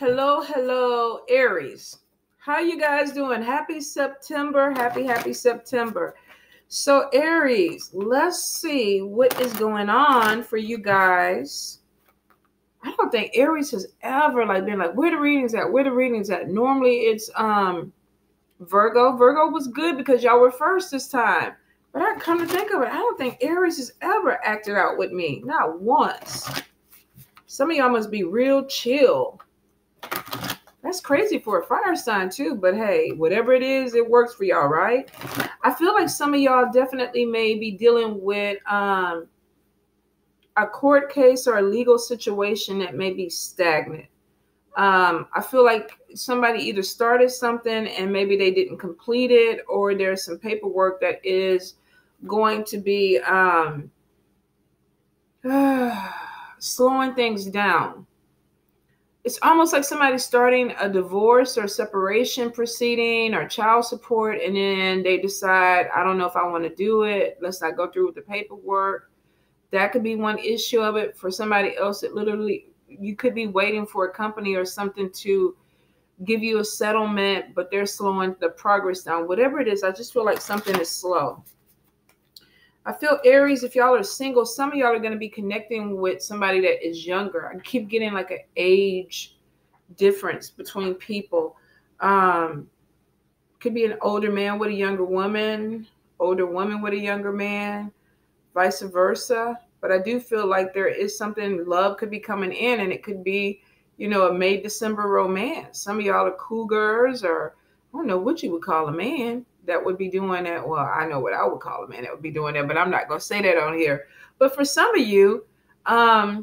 Hello, Aries. How you guys doing? Happy September. Happy September. So, Aries, let's see what is going on for you guys. I don't think Aries has ever been like, where the readings at? Where the readings at? Normally it's Virgo. Virgo was good because y'all were first this time. But I come to think of it, I don't think Aries has ever acted out with me. Not once. Some of y'all must be real chill. That's crazy for a fire sign too, but hey, whatever it is, it works for y'all, right? I feel like some of y'all definitely may be dealing with a court case or a legal situation that may be stagnant. I feel like somebody either started something and maybe they didn't complete it, or there's some paperwork that is going to be slowing things down. It's almost like somebody starting a divorce or separation proceeding or child support, and then they decide, I don't know if I want to do it. Let's not go through with the paperwork. That could be one issue of it. For somebody else, it literally, you could be waiting for a company or something to give you a settlement, but they're slowing the progress down. Whatever it is, I just feel like something is slow. I feel Aries, if y'all are single, some of y'all are going to be connecting with somebody that is younger. I keep getting like an age difference between people. Could be an older man with a younger woman, older woman with a younger man, vice versa. But I do feel like there is something, love could be coming in, and it could be, a May-December romance. Some of y'all are cougars, or I don't know what you would call a man that would be doing that. Well, I know what I would call a man that would be doing that, but I'm not going to say that on here. But for some of you, I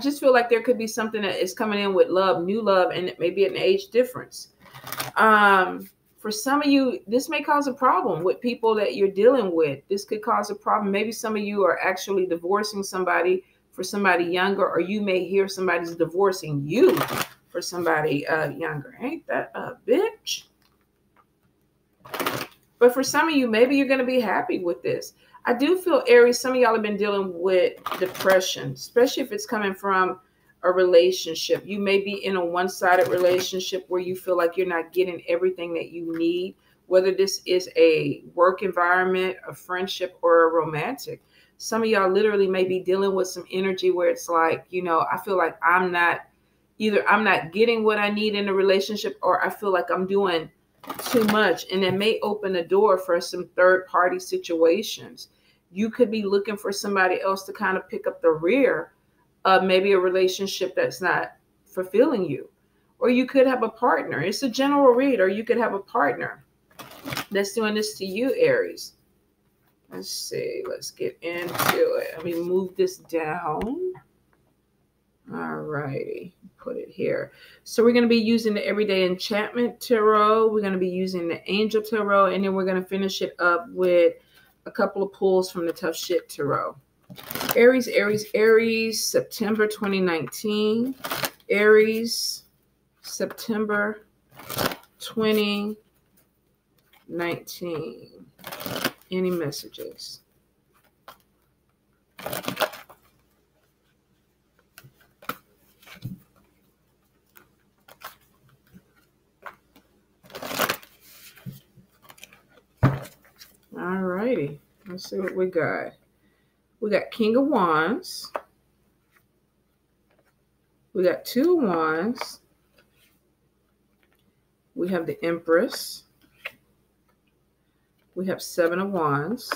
just feel like there could be something that is coming in with love, new love, and it may be an age difference. For some of you, this may cause a problem with people that you're dealing with. This could cause a problem. Maybe some of you are actually divorcing somebody for somebody younger, or you may hear somebody's divorcing you for somebody younger. Ain't that a bitch? But for some of you, maybe you're going to be happy with this. I do feel, Aries, some of y'all have been dealing with depression, especially if it's coming from a relationship. You may be in a one-sided relationship where you feel like you're not getting everything that you need, whether this is a work environment, a friendship, or a romantic. Some of y'all literally may be dealing with some energy where it's like, I feel like I'm not getting what I need in a relationship, or I feel like I'm doing too much, and it may open the door for some third-party situations. You could be looking for somebody else to kind of pick up the rear of maybe a relationship that's not fulfilling you. Or you could have a partner. It's a general read, or you could have a partner that's doing this to you, Aries. Let's see. Let's get into it. Let me move this down. All righty. Put it here. So we're going to be using the Everyday Enchantment Tarot. We're going to be using the Angel Tarot. And then we're going to finish it up with a couple of pulls from the Tough Shit Tarot. Aries, September 2019. Aries, September 2019. Any messages? All righty. Let's see what we got. We got King of Wands. We got Two of Wands. We have the Empress. We have Seven of Wands.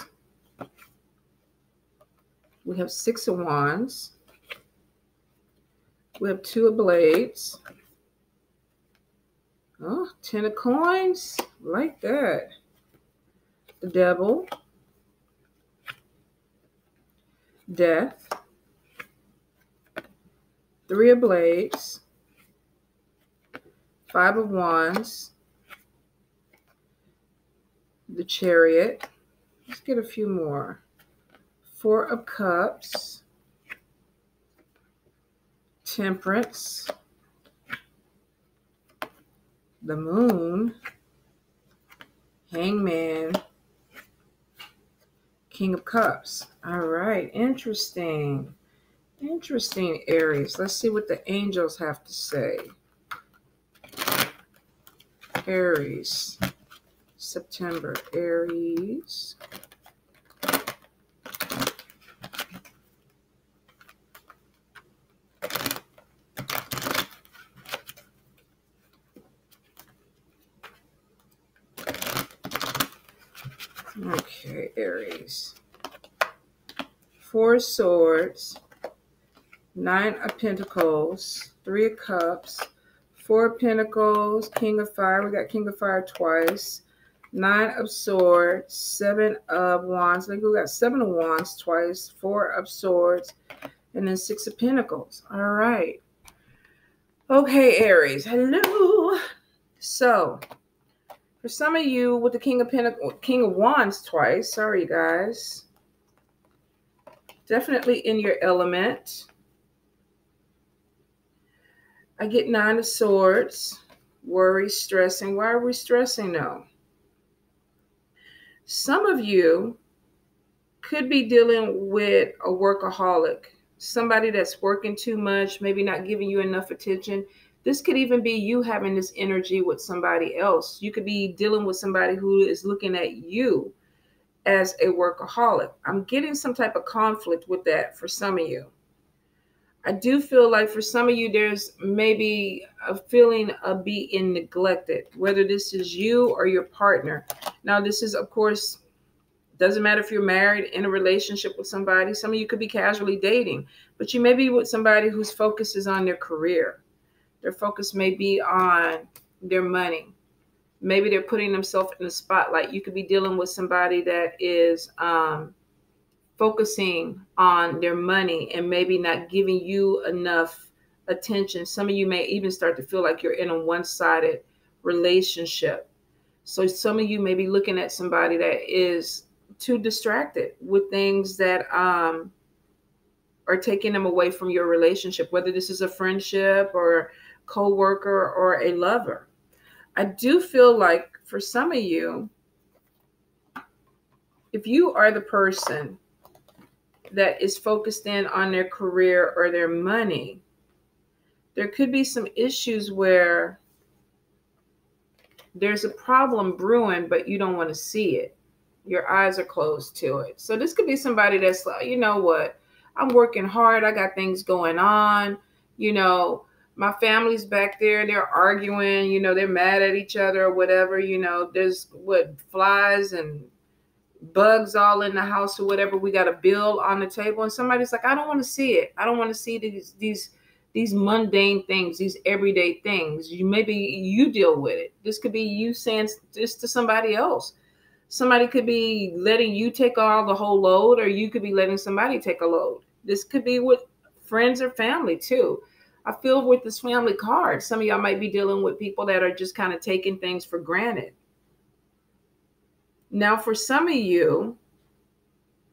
We have Six of Wands. We have Two of Blades. Oh, 10 of Coins. Like that. The Devil. Death. Three of Blades. Five of Wands. The Chariot. Let's get a few more. Four of Cups. Temperance. The Moon. Hangman. King of Cups. All right. Interesting. Interesting, Aries. Let's see what the angels have to say. Aries. September. Aries. Okay, Aries. 4 of Swords, 9 of Pentacles, 3 of Cups, 4 of Pentacles, King of Fire. We got King of Fire twice. 9 of Swords, 7 of Wands. I think we got 7 of Wands twice. 4 of Swords, and then 6 of Pentacles. All right. Okay, Aries. Hello. So, for some of you with the King of Wands twice, sorry guys, definitely in your element. I get 9 of Swords, worry, stressing. Why are we stressing though? Some of you could be dealing with a workaholic, somebody that's working too much, maybe not giving you enough attention. This could even be you having this energy with somebody else. You could be dealing with somebody who is looking at you as a workaholic. I'm getting some type of conflict with that for some of you. I do feel like for some of you, there's maybe a feeling of being neglected, whether this is you or your partner. Now, this is, of course, doesn't matter if you're married, in a relationship with somebody. Some of you could be casually dating, but you may be with somebody whose focus is on their career. Their focus may be on their money. Maybe they're putting themselves in the spotlight. You could be dealing with somebody that is focusing on their money and maybe not giving you enough attention. Some of you may even start to feel like you're in a one-sided relationship. So some of you may be looking at somebody that is too distracted with things that are taking them away from your relationship, whether this is a friendship or co-worker or a lover. I do feel like for some of you, if you are the person that is focused in on their career or their money, there could be some issues where there's a problem brewing, but you don't want to see it. Your eyes are closed to it. So this could be somebody that's like, you know what? I'm working hard. I got things going on. You know, my family's back there. They're arguing. You know, they're mad at each other or whatever. You know, there's flies and bugs all in the house or whatever. We got a bill on the table, and somebody's like, I don't want to see it. I don't want to see these mundane things, these everyday things. Maybe you deal with it. This could be you saying this to somebody else. Somebody could be letting you take all the whole load, or you could be letting somebody take a load. This could be with friends or family too. I feel with this family card, some of y'all might be dealing with people that are just kind of taking things for granted. Now, for some of you,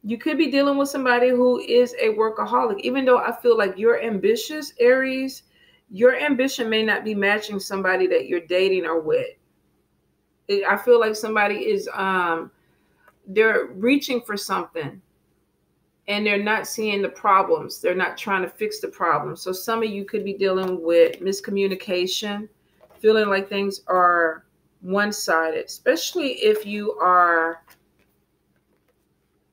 you could be dealing with somebody who is a workaholic. Even though I feel like you're ambitious, Aries, your ambition may not be matching somebody that you're dating or with. I feel like somebody is, they're reaching for something and they're not seeing the problems. They're not trying to fix the problem. So some of you could be dealing with miscommunication, feeling like things are one-sided, especially if you are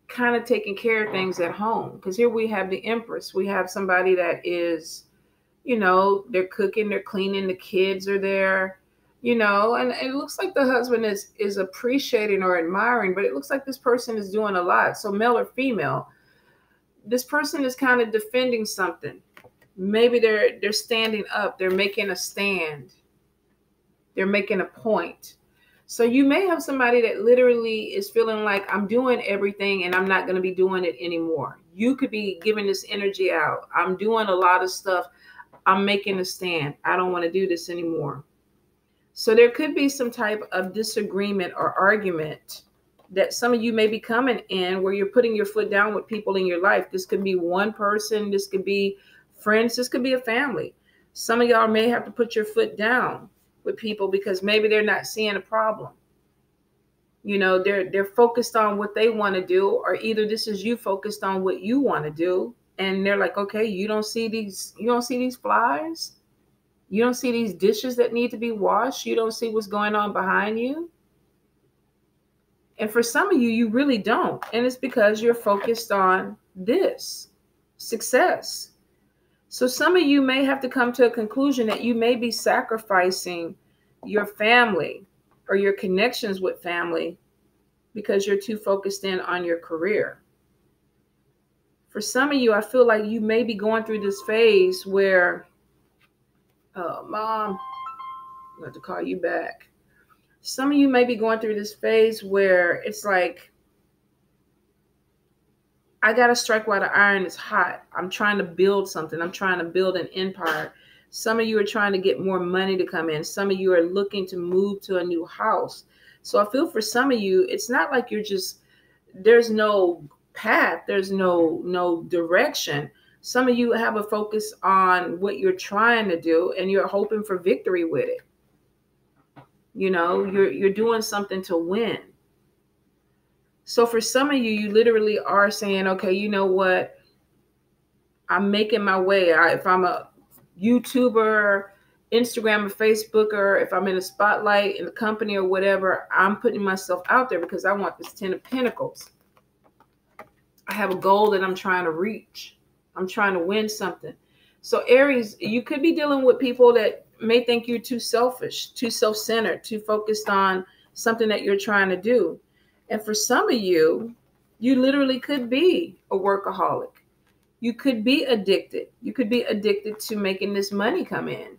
kind of taking care of things at home. Because here we have the Empress. We have somebody that is, you know, they're cooking, they're cleaning, the kids are there, you know, and it looks like the husband is appreciating or admiring, but it looks like this person is doing a lot. So male or female, this person is kind of defending something. Maybe they're standing up, they're making a stand, they're making a point. So you may have somebody that literally is feeling like, I'm doing everything and I'm not going to be doing it anymore. You could be giving this energy out. I'm doing a lot of stuff. I'm making a stand. I don't want to do this anymore. So there could be some type of disagreement or argument that some of you may be coming in where you're putting your foot down with people in your life. This could be one person. This could be friends. This could be a family. Some of y'all may have to put your foot down with people because maybe they're not seeing a problem. You know, they're focused on what they want to do, or either this is you focused on what you want to do. And they're like, okay, you don't see these flies? You don't see these dishes that need to be washed. You don't see what's going on behind you. And for some of you, you really don't. And it's because you're focused on this success. So some of you may have to come to a conclusion that you may be sacrificing your family or your connections with family because you're too focused in on your career. For some of you, I feel like you may be going through this phase where, oh, Mom, I'm going to call you back. Some of you may be going through this phase where it's like, I got to strike while the iron is hot. I'm trying to build something. I'm trying to build an empire. Some of you are trying to get more money to come in. Some of you are looking to move to a new house. So I feel for some of you, it's not like you're just, there's no path. There's no direction. Some of you have a focus on what you're trying to do and you're hoping for victory with it. You know, you're doing something to win. So for some of you, you literally are saying, okay, you know what? I'm making my way. If I'm a YouTuber, Instagram or Facebooker, if I'm in a spotlight in the company or whatever, I'm putting myself out there because I want this 10 of Pentacles. I have a goal that I'm trying to reach. I'm trying to win something. So Aries, you could be dealing with people that may think you're too selfish, too self-centered, too focused on something that you're trying to do. And for some of you, you literally could be a workaholic. You could be addicted. You could be addicted to making this money come in.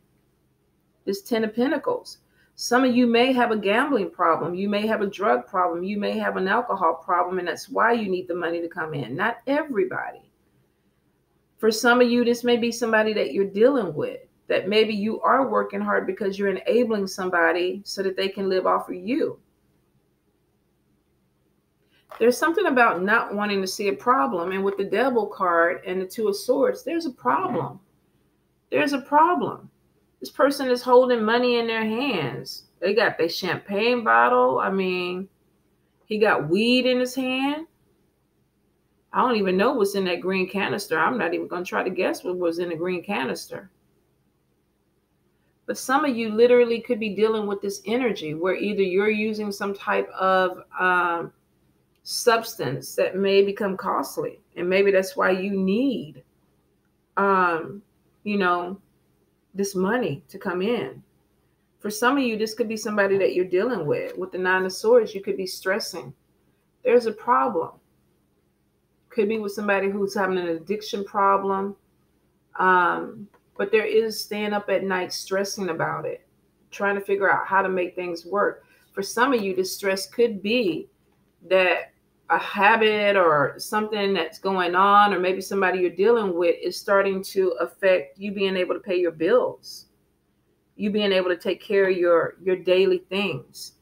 This 10 of Pentacles. Some of you may have a gambling problem. You may have a drug problem. You may have an alcohol problem, and that's why you need the money to come in. Not everybody. For some of you, this may be somebody that you're dealing with, that maybe you are working hard because you're enabling somebody so that they can live off of you. There's something about not wanting to see a problem. And with the Devil card and the Two of Swords, there's a problem. There's a problem. This person is holding money in their hands. They got their champagne bottle. I mean, he got weed in his hand. I don't even know what's in that green canister. I'm not even going to try to guess what was in the green canister. But some of you literally could be dealing with this energy where either you're using some type of substance that may become costly. And maybe that's why you need, you know, this money to come in. For some of you, this could be somebody that you're dealing with. With the Nine of Swords, you could be stressing. There's a problem. Could be with somebody who's having an addiction problem. But there is staying up at night stressing about it, trying to figure out how to make things work. For some of you, the stress could be that a habit or something that's going on, or maybe somebody you're dealing with is starting to affect you being able to pay your bills, you being able to take care of your daily things.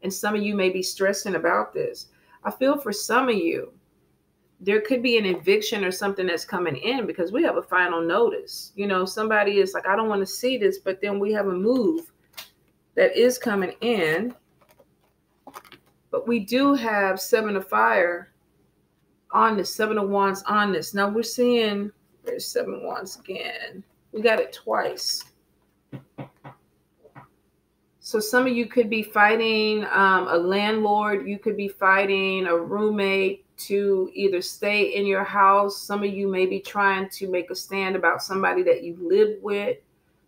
And some of you may be stressing about this. I feel for some of you, there could be an eviction or something that's coming in because we have a final notice. You know, somebody is like, I don't want to see this, but then we have a move that is coming in. But we do have Seven of Fire on this, Seven of Wands on this. Now we're seeing, there's Seven of Wands again. We got it twice. So some of you could be fighting a landlord. You could be fighting a roommate to either stay in your house. Some of you may be trying to make a stand about somebody that you live with.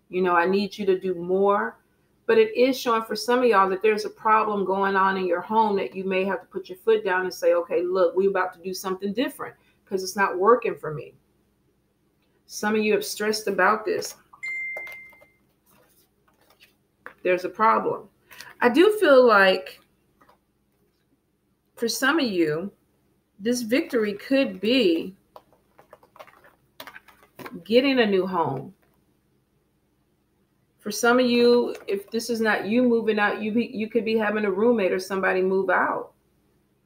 You know, I need you to do more. But it is showing for some of y'all that there's a problem going on in your home that you may have to put your foot down and say, okay, look, we're about to do something different because it's not working for me. Some of you have stressed about this. There's a problem. I do feel like for some of you, this victory could be getting a new home. For some of you, if this is not you moving out, you could be having a roommate or somebody move out,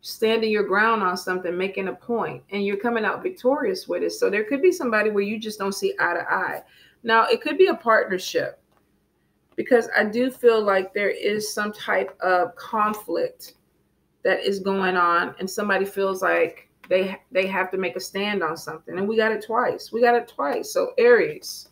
standing your ground on something, making a point, and you're coming out victorious with it. So there could be somebody where you just don't see eye to eye. Now, it could be a partnership because I do feel like there is some type of conflict that is going on and somebody feels like they have to make a stand on something. And we got it twice. We got it twice. So Aries.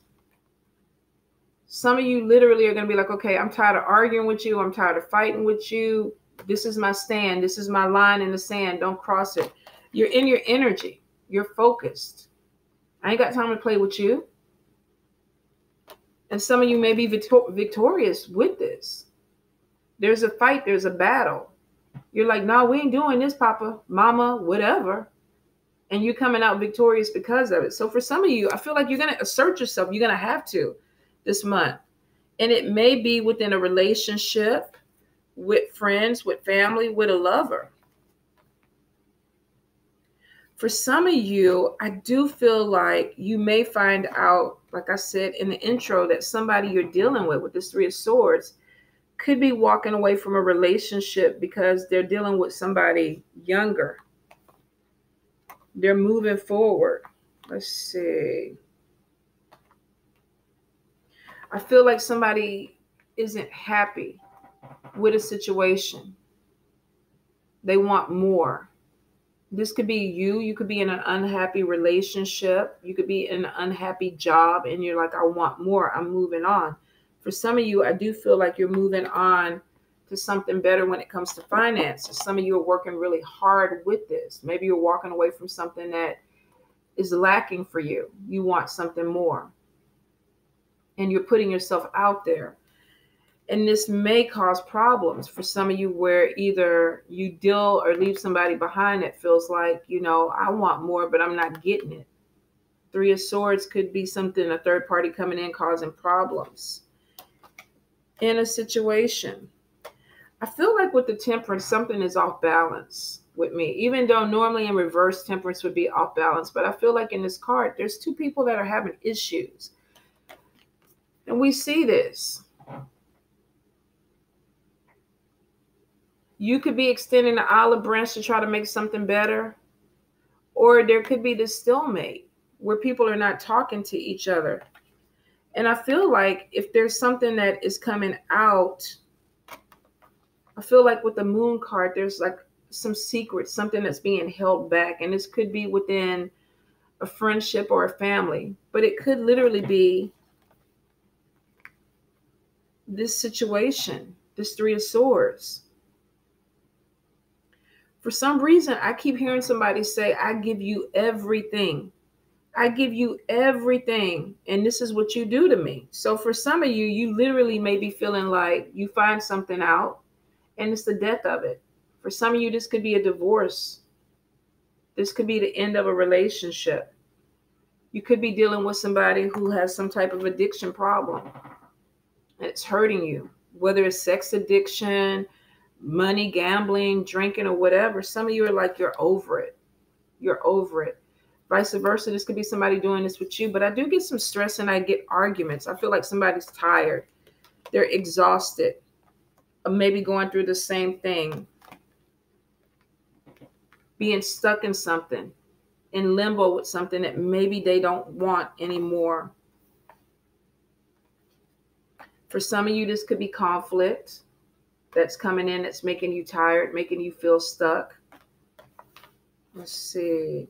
Some of you literally are going to be like, okay, I'm tired of arguing with you. I'm tired of fighting with you. This is my stand. This is my line in the sand. Don't cross it. You're in your energy. You're focused. I ain't got time to play with you. And some of you may be victorious with this. There's a fight. There's a battle. You're like, no, we ain't doing this, Papa, Mama, whatever. And you're coming out victorious because of it. So for some of you, I feel like you're going to assert yourself. You're going to have to this month. And it may be within a relationship, with friends, with family, with a lover. For some of you, I do feel like you may find out, like I said in the intro, that somebody you're dealing with this Three of Swords, could be walking away from a relationship because they're dealing with somebody younger. They're moving forward. Let's see. I feel like somebody isn't happy with a situation. They want more. This could be you. You could be in an unhappy relationship. You could be in an unhappy job and you're like, I want more. I'm moving on. For some of you, I do feel like you're moving on to something better when it comes to finances. Some of you are working really hard with this. Maybe you're walking away from something that is lacking for you. You want something more. And you're putting yourself out there. And this may cause problems for some of you where either you deal or leave somebody behind that feels like, you know, I want more, but I'm not getting it. Three of Swords could be something, a third party coming in causing problems in a situation. I feel like with the Temperance, something is off balance with me, even though normally in reverse Temperance would be off balance. But I feel like in this card, there's two people that are having issues. And we see this. You could be extending the olive branch to try to make something better. Or there could be this stalemate where people are not talking to each other. And I feel like if there's something that is coming out, I feel like with the Moon card, there's like some secret, something that's being held back. And this could be within a friendship or a family. But it could literally be this situation, this Three of Swords. For some reason, I keep hearing somebody say, I give you everything. I give you everything. And this is what you do to me. So for some of you, you literally may be feeling like you find something out and it's the death of it. For some of you, this could be a divorce. This could be the end of a relationship. You could be dealing with somebody who has some type of addiction problem. And it's hurting you, whether it's sex addiction, money, gambling, drinking, or whatever. Some of you are like, you're over it. You're over it. Vice versa, this could be somebody doing this with you. But I do get some stress and I get arguments. I feel like somebody's tired. They're exhausted. Or maybe going through the same thing. Being stuck in something. In limbo with something that maybe they don't want anymore. For some of you, this could be conflict that's coming in, that's making you tired, making you feel stuck. Let's see.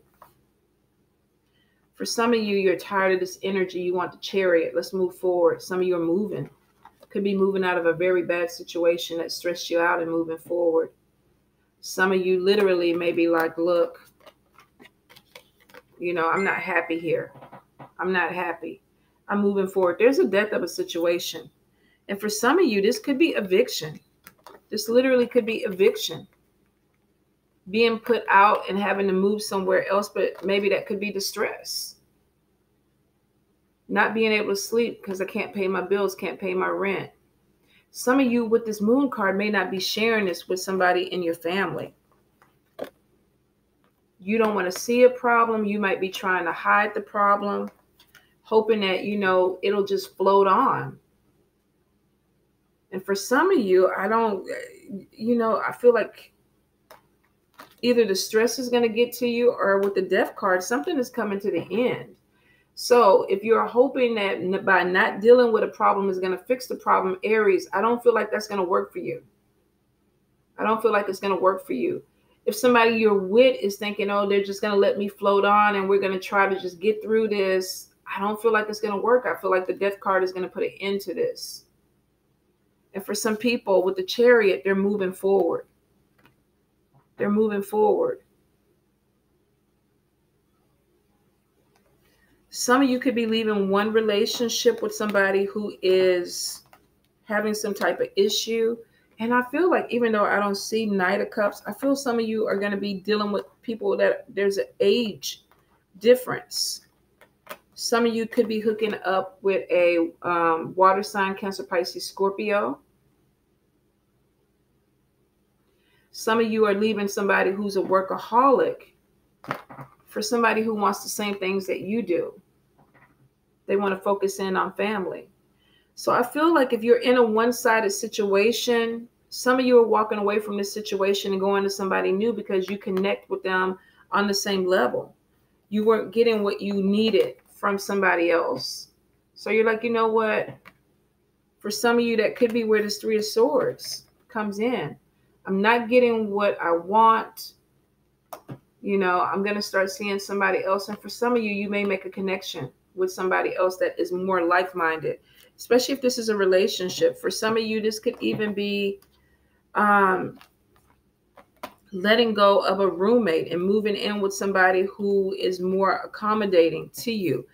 For some of you, you're tired of this energy. You want the Chariot. Let's move forward. Some of you are moving. Could be moving out of a very bad situation that stressed you out and moving forward. Some of you literally may be like, look, you know, I'm not happy here. I'm not happy. I'm moving forward. There's a death of a situation. And for some of you, this could be eviction. This literally could be eviction. Being put out and having to move somewhere else, but maybe that could be the stress. Not being able to sleep because I can't pay my bills, can't pay my rent. Some of you with this Moon card may not be sharing this with somebody in your family. You don't want to see a problem. You might be trying to hide the problem, hoping that, you know, it'll just float on. And for some of you, I feel like either the stress is going to get to you or with the Death card, something is coming to the end. So if you're hoping that by not dealing with a problem is going to fix the problem, Aries, I don't feel like that's going to work for you. I don't feel like it's going to work for you. If somebody you're with is thinking, oh, they're just going to let me float on and we're going to try to just get through this, I don't feel like it's going to work. I feel like the death card is going to put an end to this. And for some people with the Chariot, they're moving forward. They're moving forward. Some of you could be leaving one relationship with somebody who is having some type of issue. And I feel like, even though I don't see Knight of Cups, I feel some of you are going to be dealing with people that there's an age difference. Some of you could be hooking up with a water sign, Cancer, Pisces, Scorpio. Some of you are leaving somebody who's a workaholic for somebody who wants the same things that you do. They want to focus in on family. So I feel like if you're in a one-sided situation, some of you are walking away from this situation and going to somebody new because you connect with them on the same level. You weren't getting what you needed from somebody else. So you're like, you know what? For some of you, that could be where this Three of Swords comes in. I'm not getting what I want. You know, I'm going to start seeing somebody else. And for some of you, you may make a connection with somebody else that is more like-minded, especially if this is a relationship. For some of you, this could even be letting go of a roommate and moving in with somebody who is more accommodating to you.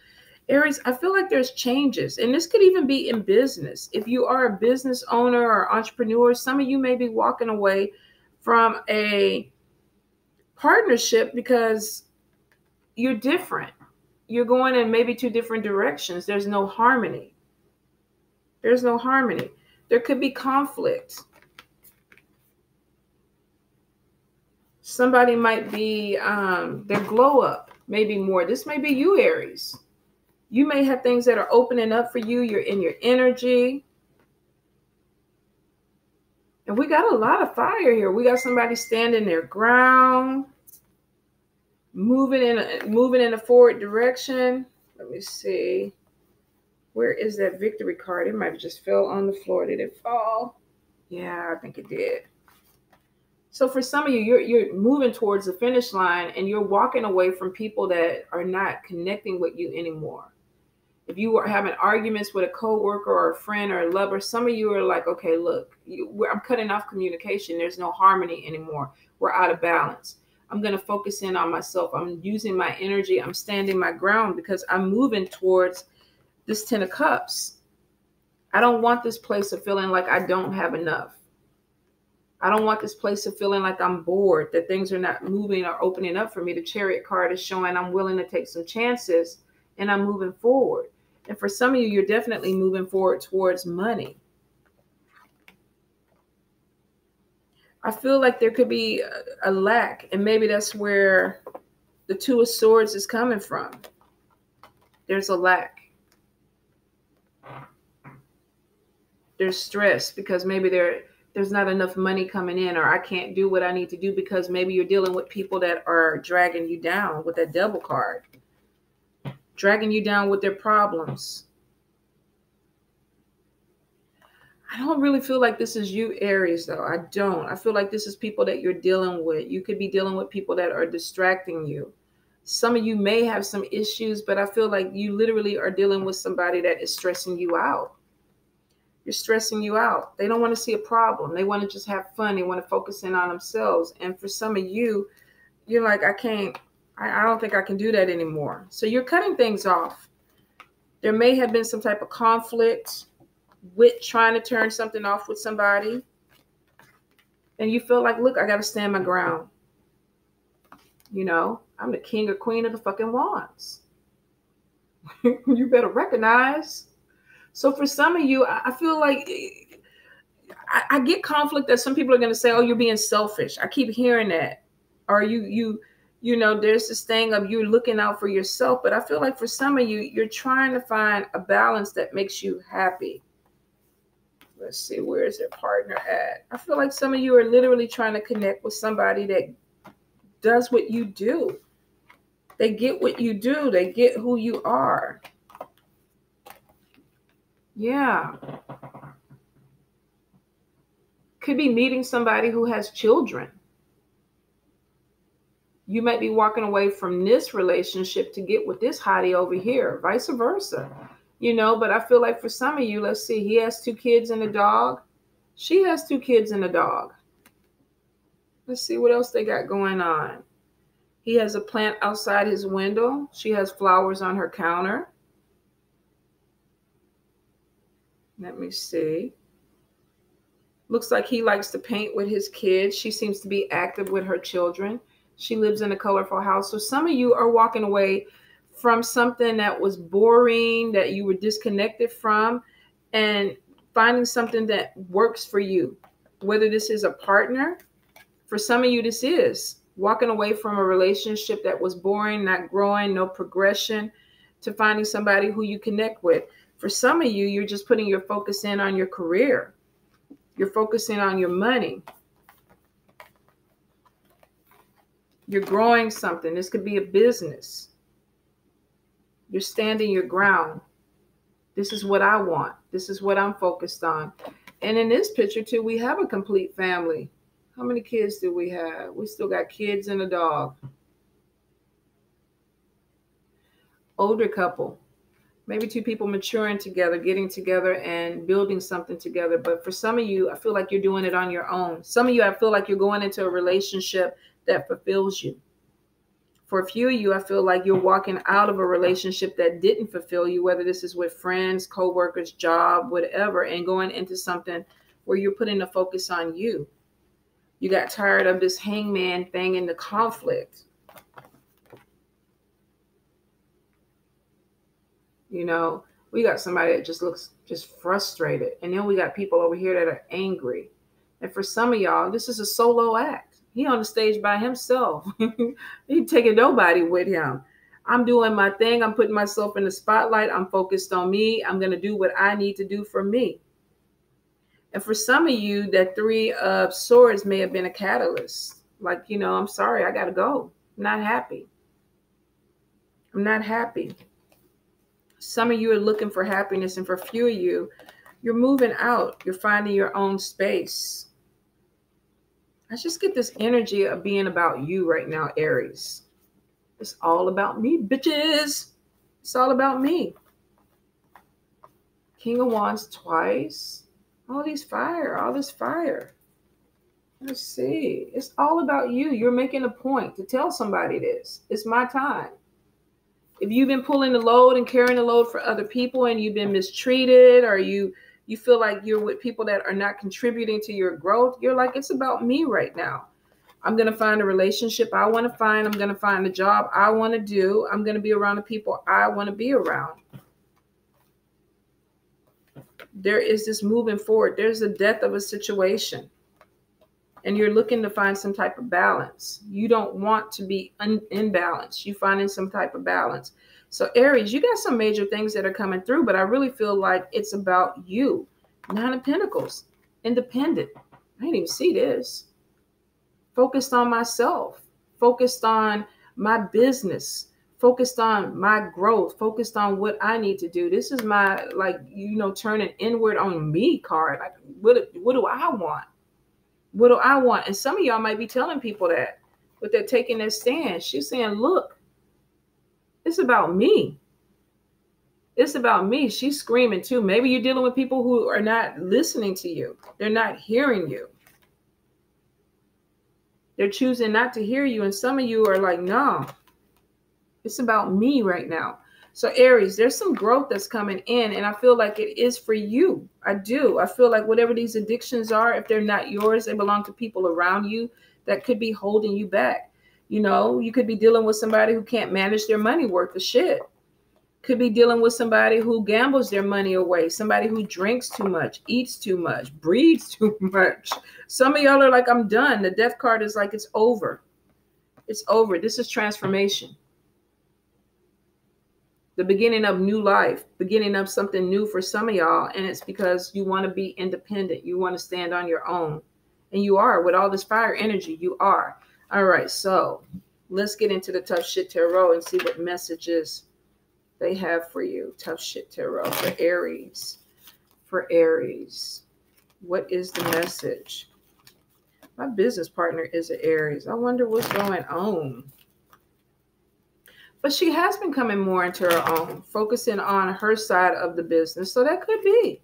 Aries, I feel like there's changes, and this could even be in business. If you are a business owner or entrepreneur, some of you may be walking away from a partnership because you're different. You're going in maybe two different directions. There's no harmony. There's no harmony. There could be conflict. Somebody might be, their glow up maybe more. This may be you, Aries. You may have things that are opening up for you. You're in your energy. And we got a lot of fire here. We got somebody standing their ground, moving in a forward direction. Let me see. Where is that victory card? It might have just fell on the floor. Did it fall? Yeah, I think it did. So for some of you, you're moving towards the finish line and you're walking away from people that are not connecting with you anymore. If you are having arguments with a coworker or a friend or a lover, some of you are like, okay, look, I'm cutting off communication. There's no harmony anymore. We're out of balance. I'm going to focus in on myself. I'm using my energy. I'm standing my ground because I'm moving towards this Ten of Cups. I don't want this place of feeling like I don't have enough. I don't want this place of feeling like I'm bored, that things are not moving or opening up for me. The Chariot card is showing I'm willing to take some chances and I'm moving forward. And for some of you, you're definitely moving forward towards money. I feel like there could be a lack, and maybe that's where the Two of Swords is coming from. There's a lack. There's stress because maybe there's not enough money coming in, or I can't do what I need to do because maybe you're dealing with people that are dragging you down with that Devil card. Dragging you down with their problems. I don't really feel like this is you, Aries, though. I don't. I feel like this is people that you're dealing with. You could be dealing with people that are distracting you. Some of you may have some issues, but I feel like you literally are dealing with somebody that is stressing you out. You're stressing you out. They don't want to see a problem. They want to just have fun. They want to focus in on themselves. And for some of you, you're like, I don't think I can do that anymore. So you're cutting things off. There may have been some type of conflict with trying to turn something off with somebody. And you feel like, look, I got to stand my ground. You know, I'm the king or queen of the fucking wands. You better recognize. So for some of you, I feel like I get conflict that some people are going to say, oh, you're being selfish. I keep hearing that. Or you know, there's this thing of you looking out for yourself. But I feel like for some of you, you're trying to find a balance that makes you happy. Let's see, where is their partner at? I feel like some of you are literally trying to connect with somebody that does what you do. They get what you do. They get who you are. Yeah. Could be meeting somebody who has children. You might be walking away from this relationship to get with this hottie over here, vice versa. But I feel like for some of you, let's see, he has 2 kids and a dog. She has 2 kids and a dog. Let's see what else they got going on. He has a plant outside his window. She has flowers on her counter. Let me see. Looks like he likes to paint with his kids. She seems to be active with her children. She lives in a colorful house. So some of you are walking away from something that was boring, that you were disconnected from, and finding something that works for you. Whether this is a partner, for some of you, this is walking away from a relationship that was boring, not growing, no progression, to finding somebody who you connect with. For some of you, you're just putting your focus in on your career. You're focusing on your money. You're growing something. This could be a business. You're standing your ground. This is what I want. This is what I'm focused on. And in this picture too, we have a complete family. How many kids do we have? We still got kids and a dog. Older couple. Maybe 2 people maturing together, getting together and building something together. But for some of you, I feel like you're doing it on your own. Some of you, I feel like you're going into a relationship that fulfills you. For a few of you, I feel like you're walking out of a relationship that didn't fulfill you, whether this is with friends, co-workers, job, whatever, and going into something where you're putting the focus on you. You got tired of this hangman thing and the conflict. We got somebody that just looks just frustrated. And then we got people over here that are angry. And for some of y'all, this is a solo act. He on the stage by himself. He taking nobody with him. I'm doing my thing. I'm putting myself in the spotlight. I'm focused on me. I'm going to do what I need to do for me. And for some of you, that 3 of Swords may have been a catalyst. Like, I'm sorry, I got to go. I'm not happy. I'm not happy. Some of you are looking for happiness, and for a few of you, you're moving out. You're finding your own space. I just get this energy of being about you right now, Aries. It's all about me, bitches. It's all about me. King of Wands twice. All this fire. Let's see. It's all about you. You're making a point to tell somebody this. It's my time. If you've been pulling the load and carrying the load for other people and you've been mistreated, or you feel like you're with people that are not contributing to your growth, you're like, it's about me right now. I'm going to find a relationship I want to find. I'm going to find a job I want to do. I'm going to be around the people I want to be around. There is this moving forward. There's the death of a situation. And you're looking to find some type of balance. You don't want to be imbalanced. You're finding some type of balance. So Aries, you got some major things that are coming through, but I really feel like it's about you. 9 of Pentacles, independent. I didn't even see this. Focused on myself, focused on my business, focused on my growth, focused on what I need to do. This is my, turning inward on me card. Like, what do I want? What do I want? And some of y'all might be telling people that, but they're taking their stand. She's saying, look, it's about me. It's about me. She's screaming too. Maybe you're dealing with people who are not listening to you. They're not hearing you. They're choosing not to hear you. And some of you are like, no, it's about me right now. So Aries, there's some growth that's coming in, and I feel like it is for you. I do. I feel like whatever these addictions are, if they're not yours, they belong to people around you that could be holding you back. You could be dealing with somebody who can't manage their money worth of shit. Could be dealing with somebody who gambles their money away, somebody who drinks too much, eats too much, breathes too much. Some of y'all are like, I'm done. The death card is like, it's over. It's over. This is transformation. The beginning of new life, beginning of something new for some of y'all. And it's because you want to be independent. You want to stand on your own. And you are. With all this fire energy, you are. All right. So let's get into the Tough Shit Tarot and see what messages they have for you. Tough Shit Tarot for Aries. For Aries. What is the message? My business partner is an Aries. I wonder what's going on. But she has been coming more into her own, focusing on her side of the business. So that could be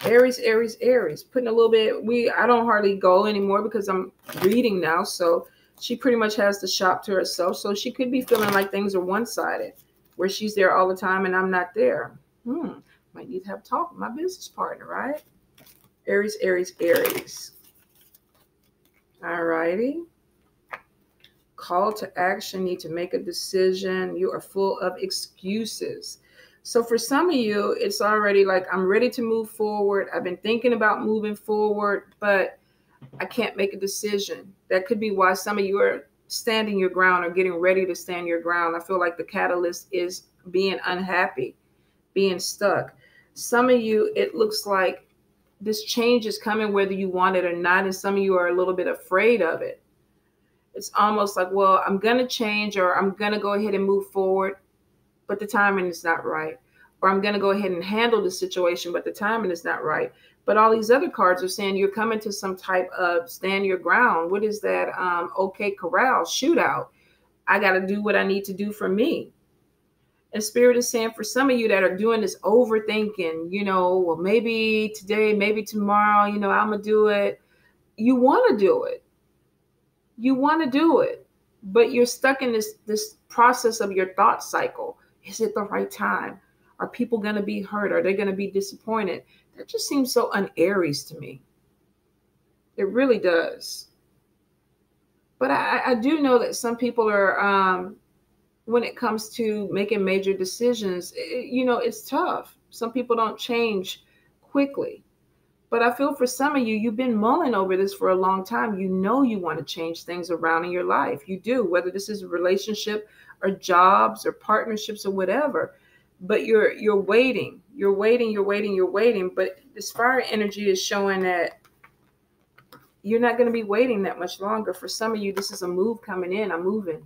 Aries, Aries, Aries. Putting a little bit, I don't hardly go anymore because I'm reading now. So she pretty much has the shop to herself. So she could be feeling like things are one-sided, where she's there all the time and I'm not there. Might need to have a talk with my business partner, right? Aries, Aries, Aries. All righty. Call to action, need to make a decision. You are full of excuses. So for some of you, it's already like, I'm ready to move forward. I've been thinking about moving forward, but I can't make a decision. That could be why some of you are standing your ground or getting ready to stand your ground. I feel like the catalyst is being unhappy, being stuck. Some of you, it looks like this change is coming whether you want it or not. And some of you are a little bit afraid of it. It's almost like, well, I'm going to change, or I'm going to go ahead and move forward, but the timing is not right. Or I'm going to go ahead and handle the situation, but the timing is not right. But all these other cards are saying you're coming to some type of stand your ground. What is that? Okay, corral, shootout. I got to do what I need to do for me. And Spirit is saying for some of you that are doing this overthinking, well, maybe today, maybe tomorrow, I'm going to do it. You want to do it. You want to do it, but you're stuck in this process of your thought cycle. Is it the right time? Are people going to be hurt? Are they going to be disappointed? That just seems so un-Aries to me. It really does. But I do know that some people are, when it comes to making major decisions, it's tough. Some people don't change quickly. But I feel for some of you, you've been mulling over this for a long time. You know you want to change things around in your life. You do, whether this is a relationship or jobs or partnerships or whatever. But you're waiting. You're waiting, you're waiting, you're waiting. But this fire energy is showing that you're not going to be waiting that much longer. For some of you, this is a move coming in. I'm moving.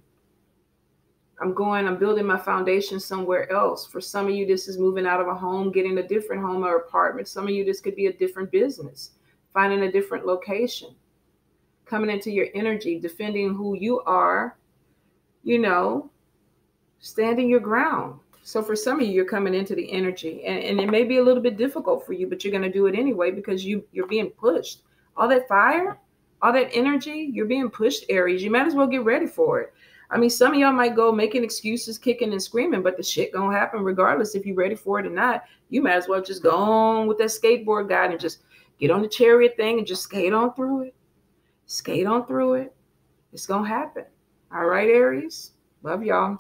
I'm building my foundation somewhere else. For some of you, this is moving out of a home, getting a different home or apartment. Some of you, this could be a different business, finding a different location, coming into your energy, defending who you are, standing your ground. So for some of you, you're coming into the energy, and it may be a little bit difficult for you, but you're going to do it anyway because you're being pushed. All that fire, all that energy, you're being pushed, Aries. You might as well get ready for it. I mean, some of y'all might go making excuses, kicking and screaming, but the shit gonna happen regardless if you're ready for it or not. You might as well just go on with that skateboard guide and just get on the chariot thing and just skate on through it. Skate on through it. It's gonna happen. All right, Aries. Love y'all.